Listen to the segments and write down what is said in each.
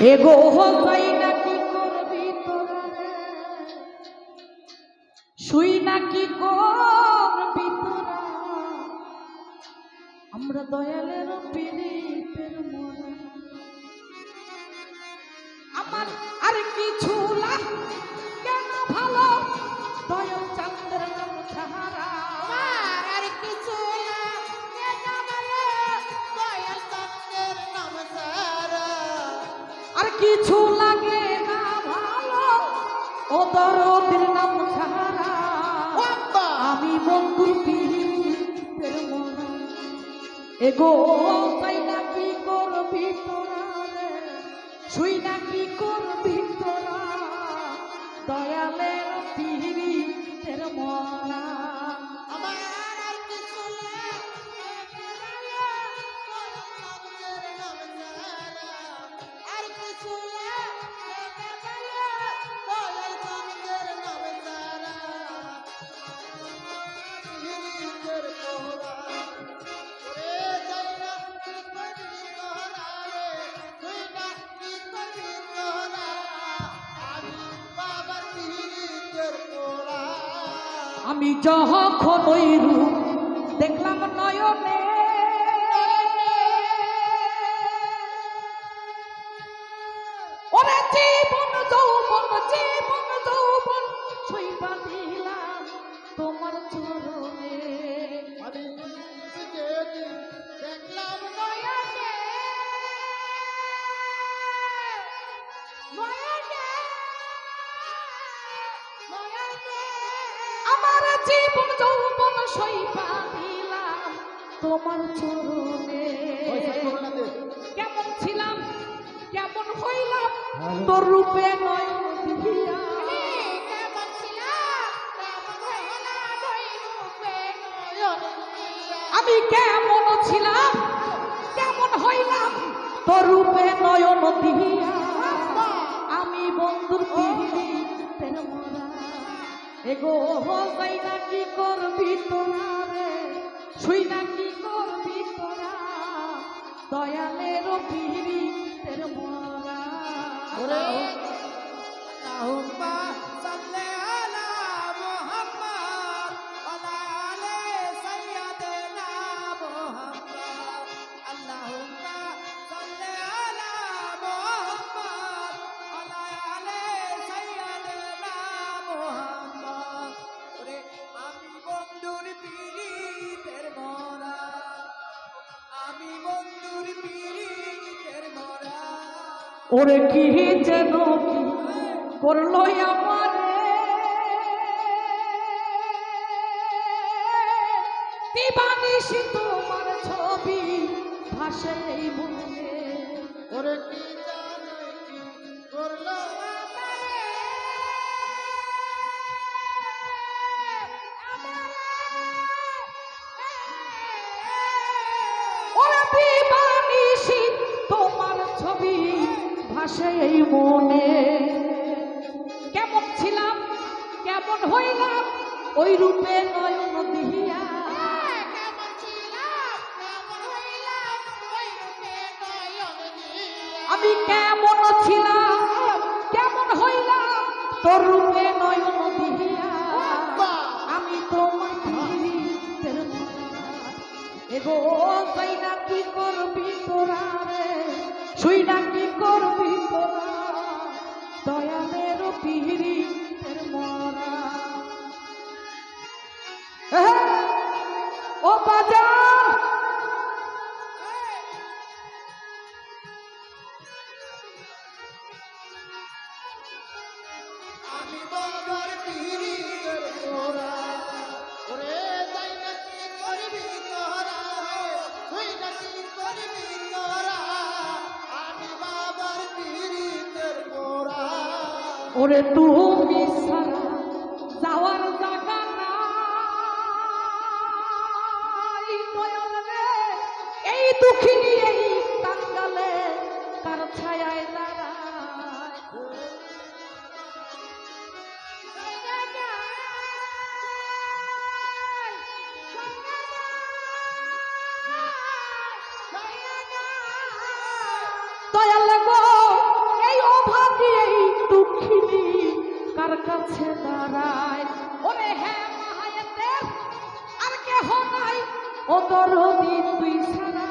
এগো যাই না কি করবি তোরা শুই না কি করবি তোরা আমরা দয়ালের পীড়িতের মরা আমার আর কিছু কেন ভালো দয়াল চাঁদের নাম ছাড়া আমার আর কিছু কেন ভালো দয়াল চাঁদের নাম ছাড়া আর কিছু লাগে না ভালো ও দরদের নাম ছাড়া আমি বন্ধুর পীড়িতের মরা এগো তাই না কি করবি তোরা রে শুই না কি করবি তোরা দয়ালের পীড়িতের মরা আমার আর কিছু চাঁদের নাম ছাড়া আর কিছু দয়াল চাঁদের নাম ছাড়া পীড়িতের তোরা ওরে যাইরা কি করবি তোরা রে তুই না কি করবি তোরা আমি বাবার পীড়িতের তোরা আমি যখন ওই রূপ দেখলাম নয়নে ওরে জীবন যৌবন ছুঁইবা দিলাম তোমার চরণে আমি দেখলাম নয়নে নয়নে নয়নে আমার জীবন যৌবন ছুঁইবা দিলাম তোমার চরণে কেমন ছিলাম কেমন হইলাম তোর রূপে নয়ন দিয়া কেমন ছিলাম কেমন হইলাম ওই রূপে নয়ন দিয়া আমি কেমন ছিলাম কেমন হইলাম তোর রূপে নয়ন দিয়া আমি বন্ধুর পীড়িতের মরা এগো যাই না কি করবি তোরা রে শুই না কি করবি তোরা দয়ালের পীড়িতের মরা ওরে আল্লাহুম্মা সাল্লি আলা মুহাম্মদ ওয়া আলা সাইয়্যিদিনা মুহাম্মদ আল্লাহুম্মা সাল্লি আলা মুহাম্মদ ওয়া আলা সাইয়্যিদিনা মুহাম্মদ ওরে আমি বন্ধুর পীড়িতের মরা আমি বন্ধুর পীড়িতের মরা ওরে কি যেন কি করলো আমারে দিবানিশি তোমার ছবি ভাসে এই মনে ওরে কি জানে কি করলো ওরে দিবানিশি তোমার ছবি ভাসে এই মনে কেমন ছিলাম কেমন হইলাম ওই রূপে নয়ন দিয়া কেমন ছিলাম কেমন হইলাম ওই রূপে নয়ন দিয়া আমি কেমন ছিলাম কেমন হইলাম তোর রূপে নয়ন দিয়া আমি তোমার পীড়িতের মরা এগো যাই না কি করবি তোরা রে শুই না কি করবি তোরা দয়ালের পীড়িতের মরা ও বাজার আমি বাবার পীড়িতের তোরা ওরে যাই না কি করবি তোরা তুই না কি করবি তোরা আমি বাবার পীড়িতের তোরা ওরে তুমি সারা যাওয়ার জায়গা নাই দয়াল রে এই দুঃখিনী এই কাঙ্গালে কার ছায়ায় দাঁড়ায় দয়াল গো এই অভাগী এই দুঃখিনী কার কাছে দাঁড়ায়। ওরে হ্যাঁ মাহায়েতের আর কেহ নাই, ও দরদি তুই ছাড়া।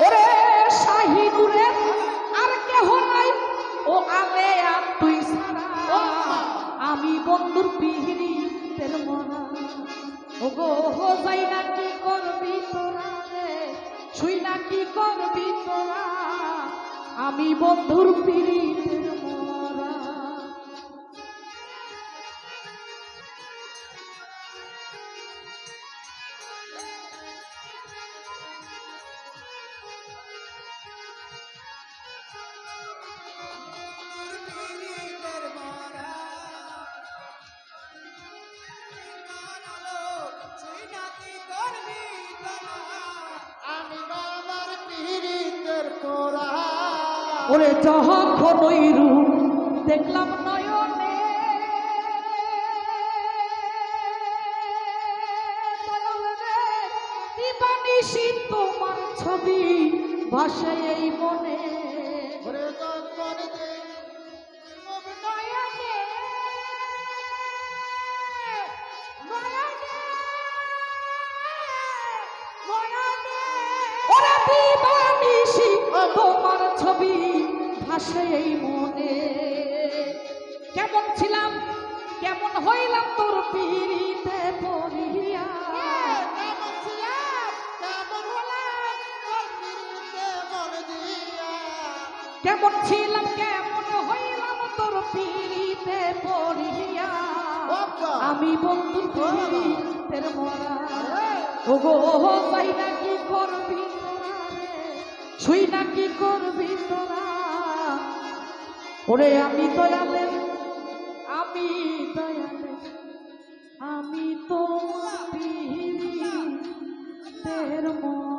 ওরে শাহিনুরের আর কেহ নাই, ও আলে আর তুই ছাড়া। আমি বন্ধুর পিহিরিতের মরা। ও গো যাই না কি করবি তোরা রে, শুই না কি করবি তোরা, আমি বন্ধুর পিহিরিতের মরা। আমি বাবার পীড়িতের তোরা। ওরে যখন ওই রূপ দেখলাম নয়নে, দিবানিশি তোমার ছবি ভাসে এই মনে। ওরে যখন দেখি নয়নে, নয়নে, নয়নে, ওরে দিবানিশি তোমার ছবি ভাসে এই মনে। কেমন ছিলাম কেমন হইলাম তোর পিড়িতে পড়িয়া। কেমন ছিলাম কেমন হলাম তোর পীড়িতে মন দিয়া। কেমন ছিলাম কেমন হইলাম তোর পিড়িতে পড়িয়া। বাবা। আমি বন্ধু পিড়িতের মরা। ও গো তাই না কি করবি তোরা রে, শুই না কি করবি তোরা। ওরে আমি দয়ালের, আমি দয়ালের, আমি তো পিড়িতের মরা।